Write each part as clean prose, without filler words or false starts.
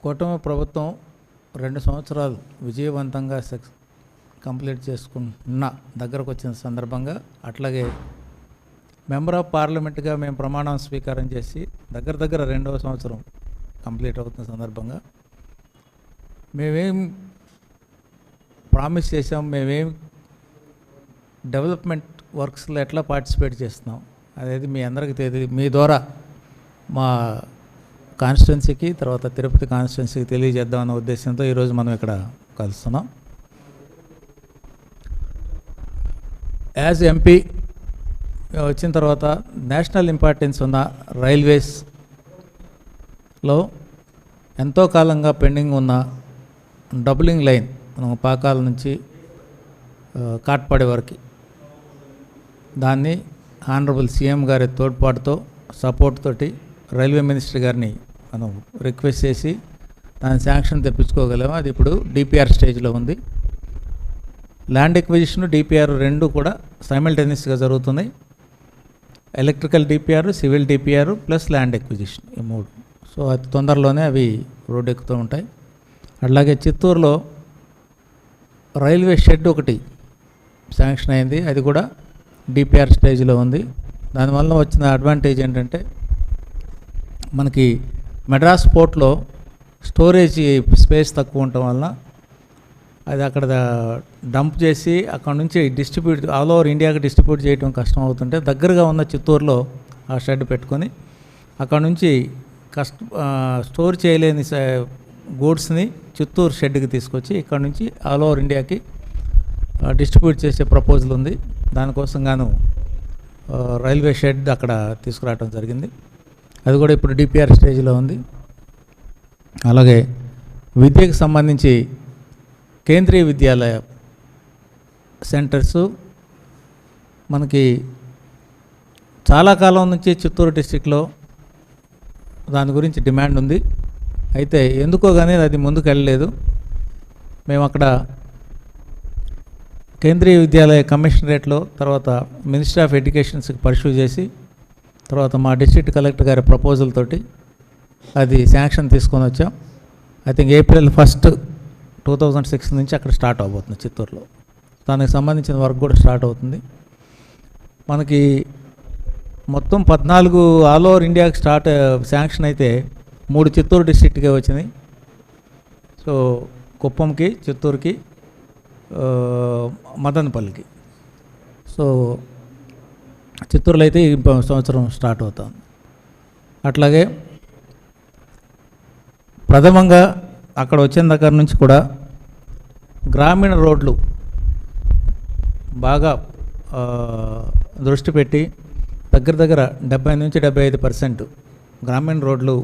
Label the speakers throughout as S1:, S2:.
S1: కూటమి ప్రభుత్వం 2 సంవత్సరాలు విజయవంతంగా కంప్లీట్ చేసుకున్న దగ్గరకు వచ్చిన సందర్భంగా, అట్లాగే మెంబర్ ఆఫ్ పార్లమెంట్గా మేము ప్రమాణం స్వీకారం చేసి దగ్గర 2వ సంవత్సరం కంప్లీట్ అవుతున్న సందర్భంగా మేమేం ప్రామిస్ చేసాం, మేమేం డెవలప్మెంట్ వర్క్స్లో ఎట్లా పార్టిసిపేట్ చేస్తున్నాం అనేది మీ అందరికీ తెలియదు. మీ ద్వారా మా కాన్స్టిట్యున్సీకి, తర్వాత తిరుపతి కాన్స్టిట్యున్సీకి తెలియజేద్దామన్న ఉద్దేశంతో ఈరోజు మనం ఇక్కడ కలుస్తున్నాం. యాజ్ ఎంపీ వచ్చిన తర్వాత నేషనల్ ఇంపార్టెన్స్ ఉన్న రైల్వేస్లో ఎంతో కాలంగా పెండింగ్ ఉన్న డబులింగ్ లైన్ మనం పాకాల నుంచి కాట్పాడి వరకు, దాన్ని ఆనరబుల్ సీఎం గారి తోడ్పాటుతో, సపోర్ట్ తోటి రైల్వే మినిస్టర్ గారిని మనం రిక్వెస్ట్ చేసి దాని శాంక్షన్ తెప్పించుకోగలేము. అది ఇప్పుడు డిపిఆర్ స్టేజ్లో ఉంది. ల్యాండ్ ఎక్విజిషన్, డిపిఆర్ రెండు కూడా సైమల్టేనియస్గా జరుగుతున్నాయి. Electrical DPR, civil DPR plus land acquisition, ఈ 3. సో అతి తొందరలోనే అవి రోడ్డు ఎక్కుతూ ఉంటాయి. అట్లాగే చిత్తూరులో రైల్వే షెడ్ ఒకటి శాంక్షన్ అయింది, అది కూడా డిపిఆర్ స్టేజ్లో ఉంది. దానివల్ల వచ్చిన అడ్వాంటేజ్ ఏంటంటే, మనకి మెడ్రాస్ పోర్ట్లో స్టోరేజ్ స్పేస్ తక్కువ ఉండటం వలన అది అక్కడ డంప్ చేసి అక్కడ నుంచి డిస్ట్రిబ్యూట్ ఆల్ ఓవర్ ఇండియాకి డిస్ట్రిబ్యూట్ చేయడం కష్టం అవుతుంటే, దగ్గరగా ఉన్న చిత్తూరులో ఆ షెడ్ పెట్టుకొని అక్కడ నుంచి స్టోర్ చేయలేని గూడ్స్ని చిత్తూరు షెడ్కి తీసుకొచ్చి ఇక్కడ నుంచి ఆల్ ఓవర్ ఇండియాకి డిస్ట్రిబ్యూట్ చేసే ప్రపోజల్ ఉంది. దానికోసం గాను రైల్వే షెడ్ అక్కడ తీసుకురావడం జరిగింది. అది కూడా ఇప్పుడు డిపిఆర్ స్టేజ్లో ఉంది. అలాగే విద్యకు సంబంధించి కేంద్రీయ విద్యాలయ సెంటర్సు మనకి చాలా కాలం నుంచి చిత్తూరు డిస్టిక్లో దాని గురించి డిమాండ్ ఉంది. అయితే ఎందుకో కానీ అది ముందుకు వెళ్ళలేదు. మేము అక్కడ కేంద్రీయ విద్యాలయ కమిషనరేట్లో, తర్వాత మినిస్ట్రీ ఆఫ్ ఎడ్యుకేషన్స్కి పర్సూ చేసి, తర్వాత మా డిస్ట్రిక్ట్ కలెక్టర్ గారి ప్రపోజల్ తోటి అది శాంక్షన్ తీసుకొని వచ్చాం. ఐ థింక్ April 1, 2006 నుంచి అక్కడ స్టార్ట్ అవబోతుంది చిత్తూరులో. దానికి సంబంధించిన వర్క్ కూడా స్టార్ట్ అవుతుంది. మనకి మొత్తం 14 ఆల్ ఓవర్ ఇండియాకి శాంక్షన్ అయితే 3 చిత్తూరు డిస్ట్రిక్ట్కే వచ్చినాయి. సో కుప్పంకి, చిత్తూరుకి, మదనపల్లికి. సో చిత్తూరులో అయితే ఈ సంవత్సరం స్టార్ట్ అవుతుంది. అట్లాగే ప్రథమంగా అక్కడ వచ్చిన దగ్గర నుంచి కూడా గ్రామీణ రోడ్లు బాగా దృష్టి పెట్టి దగ్గర 70 నుంచి 75% గ్రామీణ రోడ్లు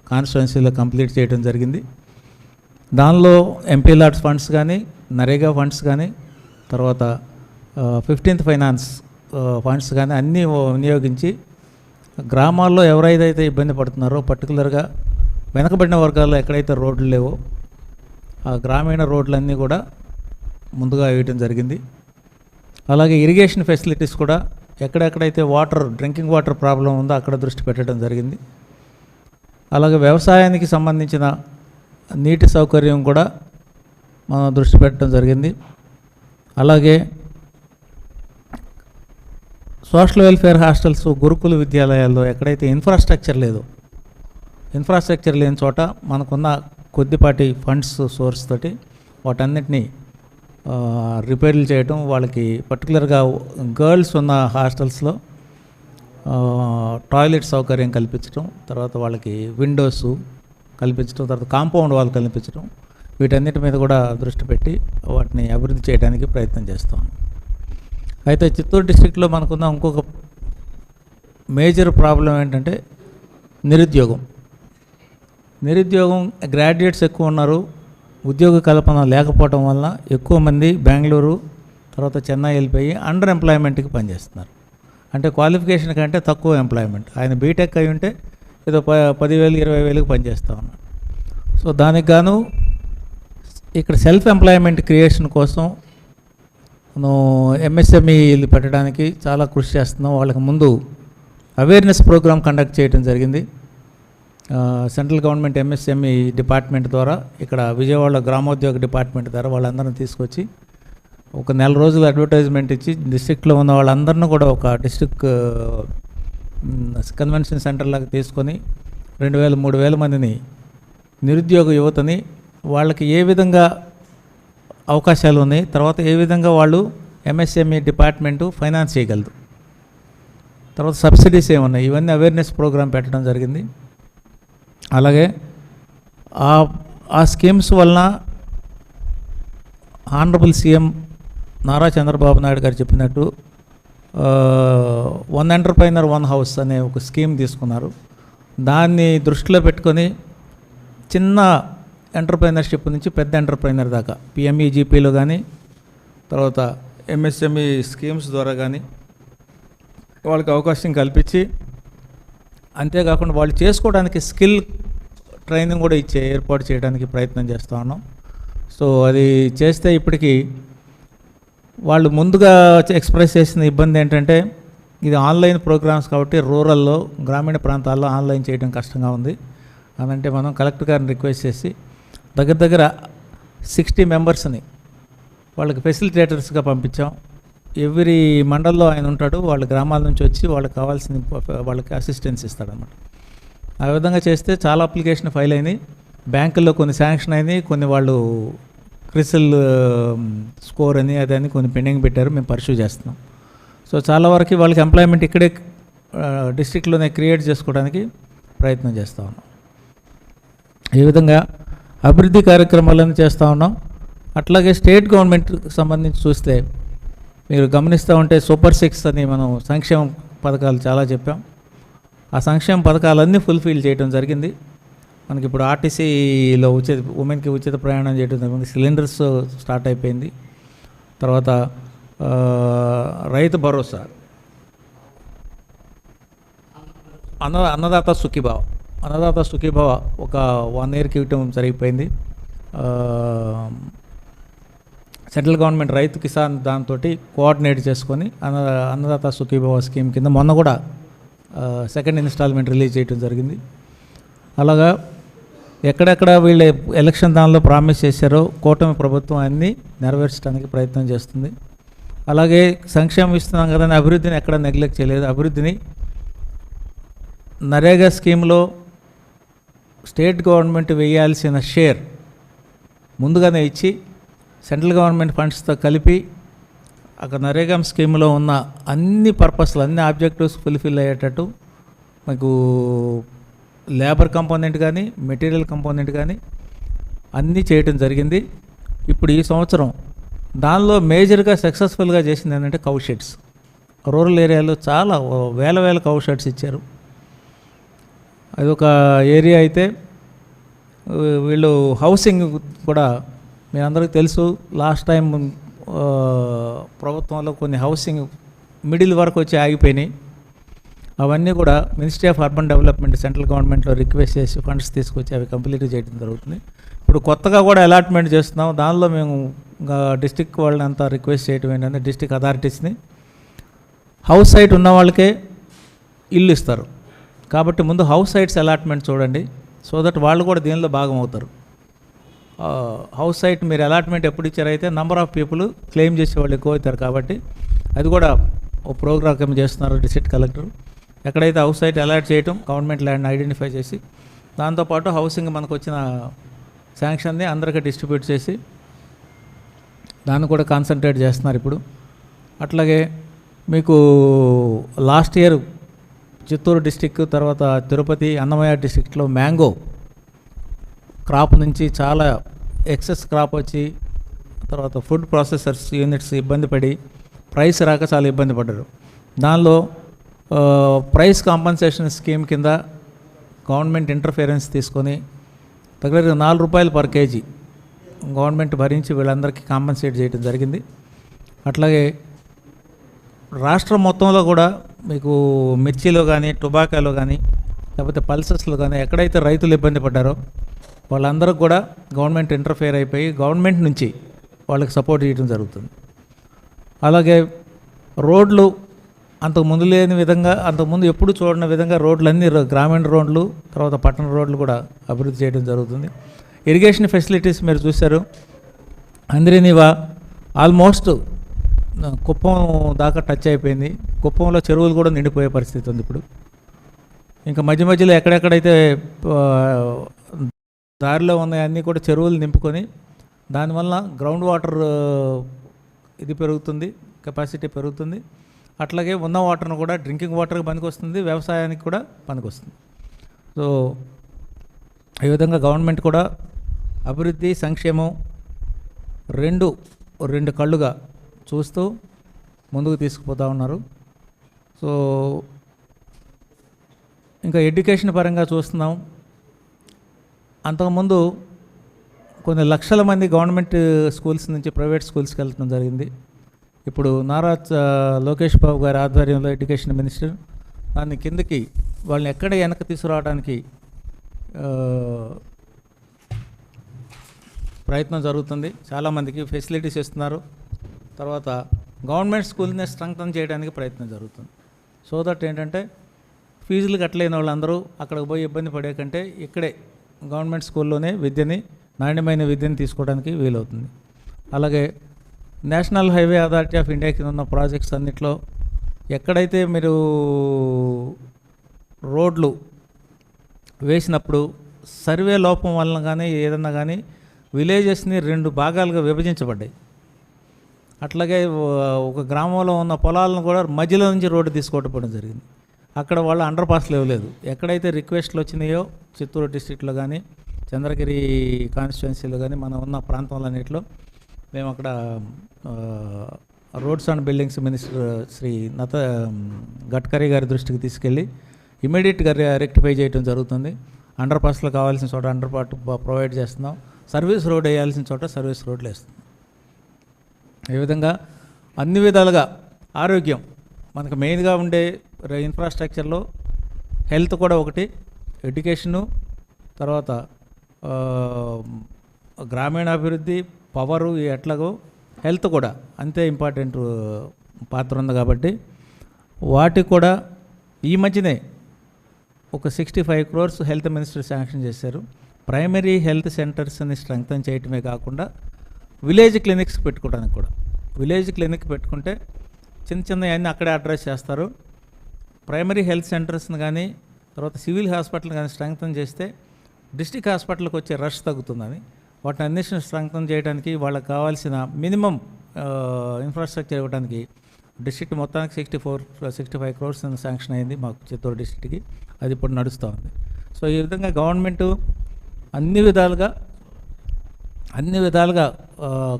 S1: కాన్స్టిట్యున్సీలో కంప్లీట్ చేయడం జరిగింది. దానిలో ఎంపీ లాట్స్ ఫండ్స్ కానీ, నరేగా ఫండ్స్ కానీ, తర్వాత 15th ఫైనాన్స్ ఫండ్స్ కానీ అన్నీ వినియోగించి గ్రామాల్లో ఎవరైతే ఇబ్బంది పడుతున్నారో, పర్టికులర్గా వెనకబడిన వర్గాల్లో ఎక్కడైతే రోడ్లు లేవో ఆ గ్రామీణ రోడ్లన్నీ కూడా ముందుగా వేయటం జరిగింది. అలాగే ఇరిగేషన్ ఫెసిలిటీస్ కూడా ఎక్కడెక్కడైతే డ్రింకింగ్ వాటర్ ప్రాబ్లం ఉందో అక్కడ దృష్టి పెట్టడం జరిగింది. అలాగే వ్యవసాయానికి సంబంధించిన నీటి సౌకర్యం కూడా మనం దృష్టి పెట్టడం జరిగింది. అలాగే సోషల్ వెల్ఫేర్ హాస్టల్స్, గురుకుల విద్యాలయాల్లో ఎక్కడైతే ఇన్ఫ్రాస్ట్రక్చర్ లేని చోట మనకున్న కొద్దిపాటి ఫండ్స్ సోర్స్ తోటి వాటన్నిటినీ రిపేర్లు చేయటం, వాళ్ళకి పర్టికులర్గా గర్ల్స్ ఉన్న హాస్టల్స్లో టాయిలెట్ సౌకర్యం కల్పించడం, తర్వాత వాళ్ళకి విండోస్ కల్పించడం, తర్వాత కాంపౌండ్ వాల్ కల్పించడం, వీటన్నిటి మీద కూడా దృష్టి పెట్టి వాటిని అభివృద్ధి చేయడానికి ప్రయత్నం చేస్తాం. అయితే చిత్తూరు డిస్ట్రిక్ట్లో మనకున్న ఇంకొక మేజర్ ప్రాబ్లం ఏంటంటే నిరుద్యోగం. గ్రాడ్యుయేట్స్ ఎక్కువ ఉన్నారు. ఉద్యోగ కల్పన లేకపోవడం వల్ల ఎక్కువ మంది బెంగళూరు, తర్వాత చెన్నై వెళ్ళిపోయి అండర్ ఎంప్లాయ్మెంట్కి పనిచేస్తున్నారు. అంటే క్వాలిఫికేషన్ కంటే తక్కువ ఎంప్లాయ్మెంట్. ఆయన బీటెక్ అయి ఉంటే ఏదో 10,000, 20,000కి పనిచేస్తూ ఉన్నాడు. సో దానికి గాను ఇక్కడ సెల్ఫ్ ఎంప్లాయ్మెంట్ క్రియేషన్ కోసం మనం ఎంఎస్ఎంఈలు పెట్టడానికి చాలా కృషి చేస్తున్నాం. వాళ్ళకి ముందు అవేర్నెస్ ప్రోగ్రామ్ కండక్ట్ చేయడం జరిగింది. సెంట్రల్ గవర్నమెంట్ ఎంఎస్ఎంఈ డిపార్ట్మెంట్ ద్వారా ఇక్కడ విజయవాడ గ్రామోద్యోగ డిపార్ట్మెంట్ ద్వారా వాళ్ళందరినీ తీసుకొచ్చి ఒక నెల రోజులు అడ్వర్టైజ్మెంట్ ఇచ్చి డిస్ట్రిక్ట్లో ఉన్న వాళ్ళందరినీ కూడా ఒక డిస్ట్రిక్ట్ కన్వెన్షన్ సెంటర్ లాగా తీసుకొని 2,000-3,000 మందిని నిరుద్యోగ యువతని వాళ్ళకి ఏ విధంగా అవకాశాలు ఉన్నాయి, తర్వాత ఏ విధంగా వాళ్ళు ఎంఎస్ఎంఈ డిపార్ట్మెంటు ఫైనాన్స్ చేయగలదు, తర్వాత సబ్సిడీస్ ఏమున్నాయి, ఇవన్నీ అవేర్నెస్ ప్రోగ్రామ్ పెట్టడం జరిగింది. అలాగే ఆ స్కీమ్స్ వలన ఆనరబుల్ సీఎం నారా చంద్రబాబు నాయుడు గారు చెప్పినట్టు 1 ఎంటర్ప్రైనర్ 1 హౌస్ అనే ఒక స్కీమ్ తీసుకున్నారు. దాన్ని దృష్టిలో పెట్టుకొని చిన్న ఎంటర్ప్రైనర్షిప్ నుంచి పెద్ద ఎంటర్ప్రైనర్ దాకా పిఎంఈజీపీలో కానీ తర్వాత ఎంఎస్ఎంఈ స్కీమ్స్ ద్వారా కానీ వాళ్ళకి అవకాశం కల్పించి, అంతేకాకుండా వాళ్ళు చేసుకోవడానికి స్కిల్ ట్రైనింగ్ కూడా ఏర్పాటు చేయడానికి ప్రయత్నం చేస్తూ ఉన్నాం. సో అది చేస్తే ఇప్పటికీ వాళ్ళు ముందుగా ఎక్స్ప్రెస్ చేసిన ఇబ్బంది ఏంటంటే ఇది ఆన్లైన్ ప్రోగ్రామ్స్ కాబట్టి రూరల్లో గ్రామీణ ప్రాంతాల్లో ఆన్లైన్ చేయడం కష్టంగా ఉంది అని అంటే మనం కలెక్టర్ గారిని రిక్వెస్ట్ చేసి దగ్గర 60 మెంబర్స్ని వాళ్ళకి ఫెసిలిటేటర్స్గా పంపించాం. ఎవ్రీ మండల్లో ఆయన ఉంటాడు, వాళ్ళ గ్రామాల నుంచి వచ్చి వాళ్ళకి కావాల్సిన వాళ్ళకి అసిస్టెన్స్ ఇస్తాడన్నమాట. ఆ విధంగా చేస్తే చాలా అప్లికేషన్ ఫైల్ అయినాయి, బ్యాంకుల్లో కొన్ని శాంక్షన్ అయినాయి, కొన్ని వాళ్ళు క్రిసిల్ స్కోర్ అని అదని కొన్ని పెండింగ్ పెట్టారు, మేము పర్సూ చేస్తున్నాం. సో చాలా వరకు వాళ్ళకి ఎంప్లాయ్మెంట్ ఇక్కడే డిస్ట్రిక్ట్లోనే క్రియేట్ చేసుకోవడానికి ప్రయత్నం చేస్తూ ఉన్నాం. ఈ విధంగా అభివృద్ధి కార్యక్రమాలను చేస్తూ ఉన్నాం. అట్లాగే స్టేట్ గవర్నమెంట్కి సంబంధించి చూస్తే మీరు గమనిస్తూ ఉంటే సూపర్ 6 అని మనం సంక్షేమ పథకాలు చాలా చెప్పాం. ఆ సంక్షేమ పథకాలన్నీ ఫుల్ఫిల్ చేయడం జరిగింది. మనకి ఇప్పుడు ఆర్టీసీలో ఉమెన్కి ఉచిత ప్రయాణం చేయడం జరిగింది, సిలిండర్స్ స్టార్ట్ అయిపోయింది. తర్వాత రైతు భరోసా, అన్నదాత సుఖీభావ ఒక 1 ఇయర్కి ఇవ్వటం జరిగిపోయింది. సెంట్రల్ గవర్నమెంట్ రైతు కిసాన్ దాంతో కోఆర్డినేట్ చేసుకొని అన్నదాత సుఖీభావ స్కీమ్ కింద మొన్న కూడా 2nd ఇన్స్టాల్మెంట్ రిలీజ్ చేయడం జరిగింది. అలాగా ఎక్కడెక్కడ వీళ్ళు ఎలక్షన్ దానిలో ప్రామిస్ చేశారో కూటమి ప్రభుత్వం అన్నీ నెరవేర్చడానికి ప్రయత్నం చేస్తుంది. అలాగే సంక్షేమం ఇస్తున్నాం కదా, అభివృద్ధిని ఎక్కడ నెగ్లెక్ట్ చేయలేదు. అభివృద్ధిని నరేగా స్కీమ్లో స్టేట్ గవర్నమెంట్ వేయాల్సిన షేర్ ముందుగానే ఇచ్చి సెంట్రల్ గవర్నమెంట్ ఫండ్స్తో కలిపి అక్కడ నరేగా స్కీమ్లో ఉన్న అన్ని పర్పస్లు, అన్ని ఆబ్జెక్టివ్స్ ఫుల్ఫిల్ అయ్యేటట్టు మీకు లేబర్ కంపోనెంట్ కానీ మెటీరియల్ కంపోనెంట్ కానీ అన్నీ చేయటం జరిగింది. ఇప్పుడు ఈ సంవత్సరం దానిలో మేజర్గా సక్సెస్ఫుల్గా చేసింది ఏంటంటే కౌ షెడ్స్. రూరల్ ఏరియాలో చాలా వేల కౌ షెడ్స్ ఇచ్చారు. అదొక ఏరియా అయితే వీళ్ళు హౌసింగ్ కూడా మీ అందరికీ తెలుసు, లాస్ట్ టైం ప్రభుత్వంలో కొన్ని హౌసింగ్ మిడిల్ వరకు వచ్చి ఆగిపోయినాయి. అవన్నీ కూడా ministry of urban development central గవర్నమెంట్లో రిక్వెస్ట్ చేసి ఫండ్స్ తీసుకొచ్చి అవి కంప్లీట్ చేయడం జరుగుతుంది. ఇప్పుడు కొత్తగా కూడా అలాట్మెంట్ చేస్తున్నాం. దానిలో మేము డిస్టిక్ వాళ్ళని అంతా రిక్వెస్ట్ చేయడం ఏంటంటే డిస్టిక్ అథారిటీస్ని హౌస్ సైట్ ఉన్న వాళ్ళకే ఇల్లు ఇస్తారు కాబట్టి ముందు హౌస్ సైట్స్ అలాట్మెంట్ చూడండి, సో దట్ వాళ్ళు కూడా దీనిలో భాగం అవుతారు. హౌస్ సైట్ మీరు అలాట్మెంట్ ఎప్పుడు ఇచ్చారైతే నెంబర్ ఆఫ్ పీపుల్ క్లెయిమ్ చేసే వాళ్ళు ఎక్కువ అవుతారు కాబట్టి అది కూడా ఒక ప్రోగ్రామ్ చేస్తున్నారు డిస్ట్రిక్ట్ కలెక్టర్. ఎక్కడైతే హౌస్ సైట్ అలాట్ చేయటం, గవర్నమెంట్ ల్యాండ్ ఐడెంటిఫై చేసి దాంతోపాటు హౌసింగ్ మనకు వచ్చిన శాంక్షన్ని అందరికీ డిస్ట్రిబ్యూట్ చేసి దాన్ని కూడా కాన్సన్ట్రేట్ చేస్తున్నారు ఇప్పుడు. అట్లాగే మీకు లాస్ట్ ఇయర్ చిత్తూరు డిస్టిక్, తర్వాత తిరుపతి, అన్నమయ్య డిస్టిక్లో మ్యాంగో క్రాప్ నుంచి చాలా ఎక్సెస్ క్రాప్ వచ్చి తర్వాత ఫుడ్ ప్రాసెసర్స్ యూనిట్స్ ఇబ్బంది పడి ప్రైస్ రాక చాలా ఇబ్బంది పడ్డారు. దానిలో ప్రైస్ కాంపన్సేషన్ స్కీమ్ కింద గవర్నమెంట్ ఇంటర్ఫిరెన్స్ తీసుకొని దగ్గర ₹4 పర్ కేజీ గవర్నమెంట్ భరించి వీళ్ళందరికీ కాంపన్సేట్ చేయడం జరిగింది. అట్లాగే రాష్ట్రం మొత్తంలో కూడా మీకు మిర్చిలో కానీ, టొబాకోలో కానీ, లేకపోతే పల్సెస్లో కానీ ఎక్కడైతే రైతులు ఇబ్బంది పడ్డారో వాళ్ళందరికీ కూడా గవర్నమెంట్ ఇంటర్ఫేర్ అయిపోయి గవర్నమెంట్ నుంచి వాళ్ళకి సపోర్ట్ చేయడం జరుగుతుంది. అలాగే రోడ్లు అంతకుముందు లేని విధంగా, అంతకుముందు ఎప్పుడు చూడని విధంగా రోడ్లన్నీ గ్రామీణ రోడ్లు, తర్వాత పట్టణ రోడ్లు కూడా అభివృద్ధి చేయడం జరుగుతుంది. ఇరిగేషన్ ఫెసిలిటీస్ మీరు చూశారు. అందరినీవా ఆల్మోస్ట్ కుప్పం దాకా టచ్ అయిపోయింది. కుప్పంలో చెరువులు కూడా నిండిపోయే పరిస్థితి ఉంది ఇప్పుడు. ఇంకా మధ్య మధ్యలో ఎక్కడెక్కడైతే దారిలో ఉన్నాయన్నీ కూడా చెరువులు నింపుకొని దానివల్ల గ్రౌండ్ వాటర్ ఇది పెరుగుతుంది, కెపాసిటీ పెరుగుతుంది. అట్లాగే ఉన్న వాటర్ను కూడా డ్రింకింగ్ వాటర్కి పనికొస్తుంది, వ్యవసాయానికి కూడా పనికొస్తుంది. సో ఈ విధంగా గవర్నమెంట్ కూడా అభివృద్ధి సంక్షేమం రెండు కళ్ళుగా చూస్తూ ముందుకు తీసుకుపోతూ ఉన్నారు. సో ఇంకా ఎడ్యుకేషన్ పరంగా చూస్తున్నాం. అంతకుముందు కొన్ని లక్షల మంది గవర్నమెంట్ స్కూల్స్ నుంచి ప్రైవేట్ స్కూల్స్కి వెళ్ళడం జరిగింది. ఇప్పుడు నారా లోకేష్ బాబు గారి ఆధ్వర్యంలో ఎడ్యుకేషన్ మినిస్టర్ దాన్ని కిందకి వాళ్ళని ఎక్కడ వెనక తీసుకురావడానికి ప్రయత్నం జరుగుతుంది. చాలామందికి ఫెసిలిటీస్ ఇస్తున్నారు. తర్వాత గవర్నమెంట్ స్కూల్ని స్ట్రెంగ్తన్ చేయడానికి ప్రయత్నం జరుగుతుంది. సో దట్ ఏంటంటే ఫీజులు కట్టలేని వాళ్ళందరూ అక్కడికి పోయి ఇబ్బంది పడే కంటే ఇక్కడే గవర్నమెంట్ స్కూల్లోనే నాణ్యమైన విద్యని తీసుకోవడానికి వీలవుతుంది. అలాగే national highway authority of India కింద ఉన్న ప్రాజెక్ట్స్ అన్నిట్లో ఎక్కడైతే మీరు రోడ్లు వేసినప్పుడు సర్వే లోపం వలన కానీ ఏదన్నా కానీ విలేజెస్ని 2 భాగాలుగా విభజించబడ్డాయి. అట్లాగే ఒక గ్రామంలో ఉన్న పొలాలను కూడా మధ్యలో నుంచి రోడ్డు తీసుకోవడం జరిగింది. అక్కడ వాళ్ళు అండర్ పాస్లు ఇవ్వలేదు. ఎక్కడైతే రిక్వెస్ట్లు వచ్చినాయో చిత్తూరు డిస్ట్రిక్ట్లో కానీ చంద్రగిరి కాన్స్టిట్యున్సీలో కానీ మనం ఉన్న ప్రాంతంలన్నింటిలో మేము అక్కడ roads and buildings minister Shri Gadkari గారి దృష్టికి తీసుకెళ్ళి ఇమీడియట్గా రెక్టిఫై చేయడం జరుగుతుంది. అండర్ పాస్లు కావాల్సిన చోట అండర్ పాస్ ప్రొవైడ్ చేస్తున్నాం. సర్వీస్ రోడ్ వేయాల్సిన చోట సర్వీస్ రోడ్లు వేస్తున్నాం. ఈ విధంగా అన్ని విధాలుగా ఆరోగ్యం మనకు మెయిన్గా ఉండే ఇన్ఫ్రాస్ట్రక్చర్లో హెల్త్ కూడా ఒకటి, ఎడ్యుకేషను, తర్వాత గ్రామీణాభివృద్ధి, పవరు ఎట్లాగో హెల్త్ కూడా అంతే ఇంపార్టెంట్ పాత్ర ఉంది. కాబట్టి వాటికి కూడా ఈ మధ్యనే ఒక 65 crores హెల్త్ మినిస్టర్ శాంక్షన్ చేశారు. ప్రైమరీ హెల్త్ సెంటర్స్ని స్ట్రెంగ్తన్ చేయటమే కాకుండా విలేజ్ క్లినిక్స్ పెట్టుకోవడానికి కూడా. విలేజ్ క్లినిక్ పెట్టుకుంటే చిన్న అన్నీ అక్కడే అడ్రస్ చేస్తారు. ప్రైమరీ హెల్త్ సెంటర్స్ని కానీ తర్వాత సివిల్ హాస్పిటల్ కానీ స్ట్రెంగ్తన్ చేస్తే డిస్ట్రిక్ట్ హాస్పిటల్కి వచ్చే రష్ తగ్గుతుందని వాటిని అన్నిటిని స్ట్రెంగ్తన్ చేయడానికి వాళ్ళకి కావాల్సిన మినిమం ఇన్ఫ్రాస్ట్రక్చర్ ఇవ్వడానికి డిస్ట్రిక్ట్ మొత్తానికి 65 crores శాంక్షన్ అయింది మాకు చిత్తూరు డిస్ట్రిక్ట్కి. అది ఇప్పుడు నడుస్తూ ఉంది. సో ఈ విధంగా గవర్నమెంటు అన్ని విధాలుగా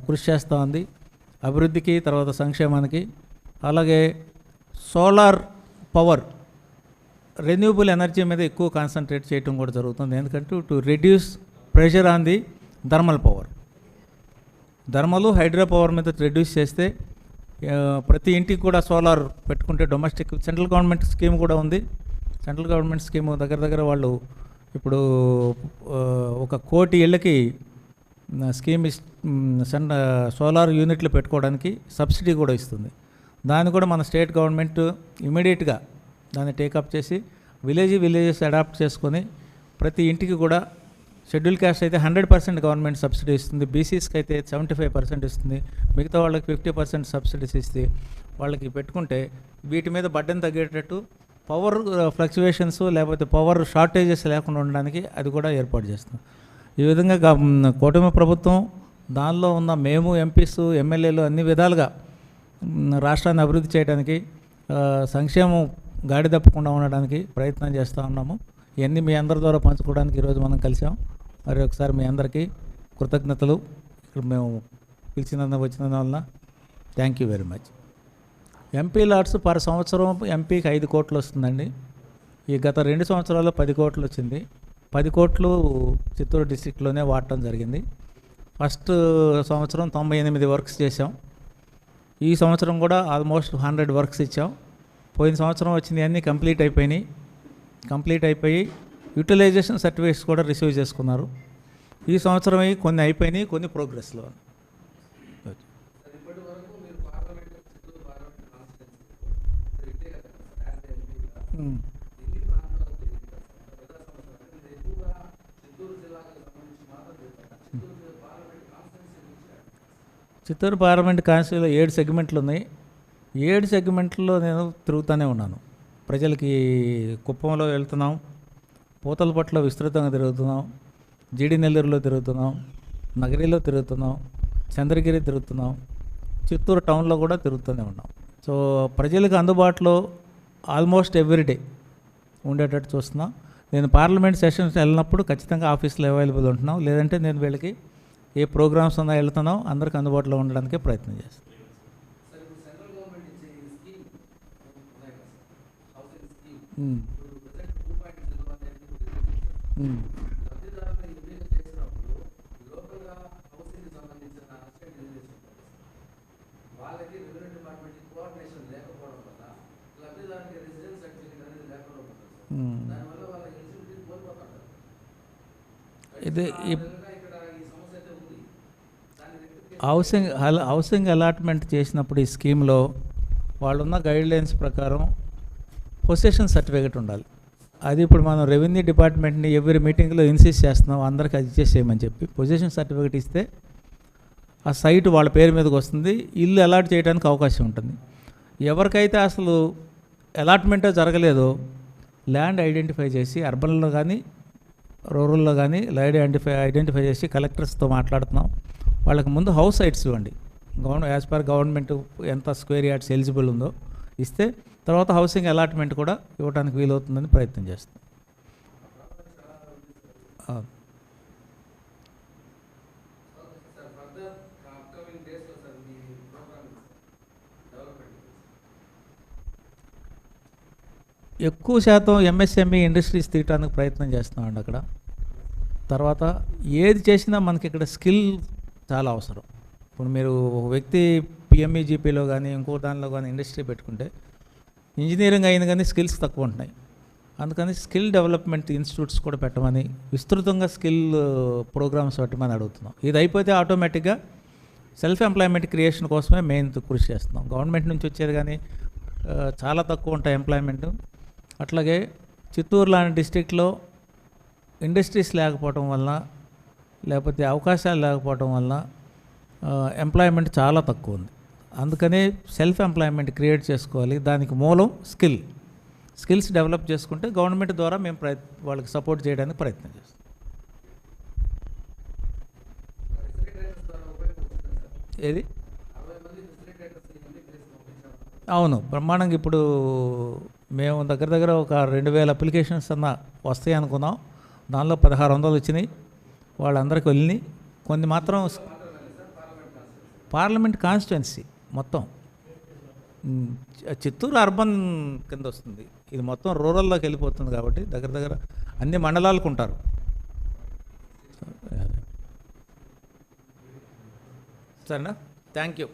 S1: కృషి చేస్తూ ఉంది అభివృద్ధికి, తర్వాత సంక్షేమానికి. అలాగే సోలార్ పవర్, రెన్యూబుల్ ఎనర్జీ మీద ఎక్కువ కాన్సన్ట్రేట్ చేయడం కూడా జరుగుతుంది. ఎందుకంటే to reduce pressure on the thermal power. Thermal hydro power మీద రెడ్యూస్ చేస్తే ప్రతి ఇంటికి కూడా సోలార్ పెట్టుకుంటే డొమెస్టిక్ సెంట్రల్ గవర్నమెంట్ స్కీమ్ కూడా ఉంది. సెంట్రల్ గవర్నమెంట్ స్కీము దగ్గర వాళ్ళు ఇప్పుడు 1 కోటి ఇళ్ళకి స్కీమ్ సోలార్ యూనిట్లు పెట్టుకోవడానికి సబ్సిడీ కూడా ఇస్తుంది. దాన్ని కూడా మన స్టేట్ గవర్నమెంట్ ఇమీడియట్గా దాన్ని టేకప్ చేసి విలేజెస్ అడాప్ట్ చేసుకొని ప్రతి ఇంటికి కూడా షెడ్యూల్ క్యాస్ట్ అయితే 100% గవర్నమెంట్ సబ్సిడీ ఇస్తుంది, బీసీస్కి అయితే 75% ఇస్తుంది, మిగతా వాళ్ళకి 50% సబ్సిడీస్ ఇస్తే వాళ్ళకి పెట్టుకుంటే వీటి మీద బడ్డెన్ తగ్గేటట్టు పవర్ ఫ్లక్చువేషన్స్ లేకపోతే పవర్ షార్టేజెస్ లేకుండా ఉండడానికి అది కూడా ఏర్పాటు చేస్తాం. ఈ విధంగా కూటమి ప్రభుత్వం దానిలో ఉన్న మేము ఎంపీస్ ఎమ్మెల్యేలు అన్ని విధాలుగా రాష్ట్రాన్ని అభివృద్ధి చేయడానికి సంక్షేమం గాడి తప్పకుండా ఉండడానికి ప్రయత్నం చేస్తూ ఉన్నాము. ఇవన్నీ మీ అందరి ద్వారా పంచుకోవడానికి ఈరోజు మనం కలిసాం. మరి ఒకసారి మీ అందరికీ కృతజ్ఞతలు. ఇక్కడ మేము వచ్చినందువల్ల thank you very much. MP LADS per సంవత్సరం ఎంపీకి 5 కోట్లు వస్తుందండి. ఈ గత 2 సంవత్సరాల్లో 10 కోట్లు వచ్చింది. 10 కోట్లు చిత్తూరు డిస్టిక్లోనే వాడటం జరిగింది. ఫస్ట్ సంవత్సరం 98 వర్క్స్ చేసాం. ఈ సంవత్సరం కూడా ఆల్మోస్ట్ 100 వర్క్స్ ఇచ్చాం. పోయిన సంవత్సరం వచ్చినవి అన్నీ కంప్లీట్ అయిపోయి యూటిలైజేషన్ సర్టిఫికేట్స్ కూడా రిసీవ్ చేసుకున్నారు. ఈ సంవత్సరం కొన్ని అయిపోయినాయి, కొన్ని ప్రోగ్రెస్లో. ఉమ్. చిత్తూరు పార్లమెంట్ కాన్స్టిట్యూన్సీలో 7 సెగ్మెంట్లు ఉన్నాయి. 7 సెగ్మెంట్లో నేను తిరుగుతూనే ఉన్నాను. ప్రజలకి కుప్పంలో వెళ్తున్నాం, పూతలపట్టులో విస్తృతంగా తిరుగుతున్నాం, జీడి నెల్లూరులో తిరుగుతున్నాం, నగరిలో తిరుగుతున్నాం, చంద్రగిరి తిరుగుతున్నాం, చిత్తూరు టౌన్లో కూడా తిరుగుతూనే ఉన్నాం. సో ప్రజలకు అందుబాటులో ఆల్మోస్ట్ ఎవ్రీడే ఉండేటట్టు చూస్తున్నాం. నేను పార్లమెంట్ సెషన్స్ వెళ్ళినప్పుడు ఖచ్చితంగా ఆఫీస్లో అవైలబుల్ ఉంటున్నాం. లేదంటే నేను వీళ్ళకి ఏ ప్రోగ్రామ్స్ ఉన్నా వెళ్తున్నాం, అందరికి అందుబాటులో ఉండడానికే ప్రయత్నం చేస్తాం. ఇది హౌసింగ్ అలాట్మెంట్ చేసినప్పుడు ఈ స్కీమ్లో వాళ్ళున్న గైడ్లైన్స్ ప్రకారం పొసెషన్ సర్టిఫికేట్ ఉండాలి. అది ఇప్పుడు మనం రెవెన్యూ డిపార్ట్మెంట్ని ఎవ్రీ మీటింగ్లో ఇన్సిస్ట్ చేస్తున్నాం, అందరికి అది ఇచ్చేసేయమని చెప్పి. పొజిషన్ సర్టిఫికేట్ ఇస్తే ఆ సైట్ వాళ్ళ పేరు మీదకి వస్తుంది, ఇల్లు అలాట్ చేయడానికి అవకాశం ఉంటుంది. ఎవరికైతే అసలు అలాట్మెంటే జరగలేదో ల్యాండ్ ఐడెంటిఫై చేసి అర్బన్లో కానీ రూరల్లో కానీ ల్యాండ్ ఐడెంటిఫై చేసి కలెక్టర్స్తో మాట్లాడుతున్నాం. వాళ్ళకి ముందు హౌస్ సైట్స్ ఇవ్వండి, యాజ్ పర్ గవర్నమెంట్ ఎంత స్క్వేర్ యార్డ్స్ ఎలిజిబుల్ ఉందో ఇస్తే తర్వాత హౌసింగ్ అలాట్మెంట్ కూడా ఇవ్వడానికి వీలవుతుందని ప్రయత్నం చేస్తాం. ఎక్కువ శాతం ఎంఎస్ఎంఈ ఇండస్ట్రీస్ తీయడానికి ప్రయత్నం చేస్తున్నామండి అక్కడ. తర్వాత ఏది చేసినా మనకి ఇక్కడ స్కిల్ చాలా అవసరం. ఇప్పుడు మీరు ఒక వ్యక్తి పిఎంఈజీపీలో కానీ ఇంకో దానిలో కానీ ఇండస్ట్రీ పెట్టుకుంటే ఇంజనీరింగ్ అయిన కానీ స్కిల్స్ తక్కువ ఉంటున్నాయి. అందుకని స్కిల్ డెవలప్మెంట్ ఇన్స్టిట్యూట్స్ కూడా పెట్టమని, విస్తృతంగా స్కిల్ ప్రోగ్రామ్స్ పెట్టమని అడుగుతున్నాం. ఇది అయిపోతే ఆటోమేటిక్గా సెల్ఫ్ ఎంప్లాయ్మెంట్ క్రియేషన్ కోసమే మెయిన్ కృషి చేస్తున్నాం. గవర్నమెంట్ నుంచి వచ్చేది కానీ చాలా తక్కువ ఉంటాయి ఎంప్లాయ్మెంట్. అట్లాగే చిత్తూరు లాంటి డిస్ట్రిక్ట్లో ఇండస్ట్రీస్ లేకపోవడం వల్ల, లేకపోతే అవకాశాలు లేకపోవడం వల్ల ఎంప్లాయ్మెంట్ చాలా తక్కువ ఉంది. అందుకనే సెల్ఫ్ ఎంప్లాయ్మెంట్ క్రియేట్ చేసుకోవాలి. దానికి మూలం స్కిల్స్ డెవలప్ చేసుకుంటే గవర్నమెంట్ ద్వారా మేము వాళ్ళకి సపోర్ట్ చేయడానికి ప్రయత్నం చేస్తాం. ఏది అవును, బ్రహ్మాండంగా. ఇప్పుడు మేము దగ్గర ఒక 2000 అప్లికేషన్స్ అన్న వస్తాయి అనుకున్నాం. దానిలో 1600 వచ్చినాయి, వాళ్ళందరికీ వెళ్ళినాయి. కొన్ని మాత్రం పార్లమెంట్ కాన్స్టిట్యున్సీ మొత్తం చిత్తూరు అర్బన్ కింద వస్తుంది. ఇది మొత్తం రూరల్లోకి వెళ్ళిపోతుంది కాబట్టి దగ్గర అన్ని మండలాలకు ఉంటారు. సరేనా? Thank you.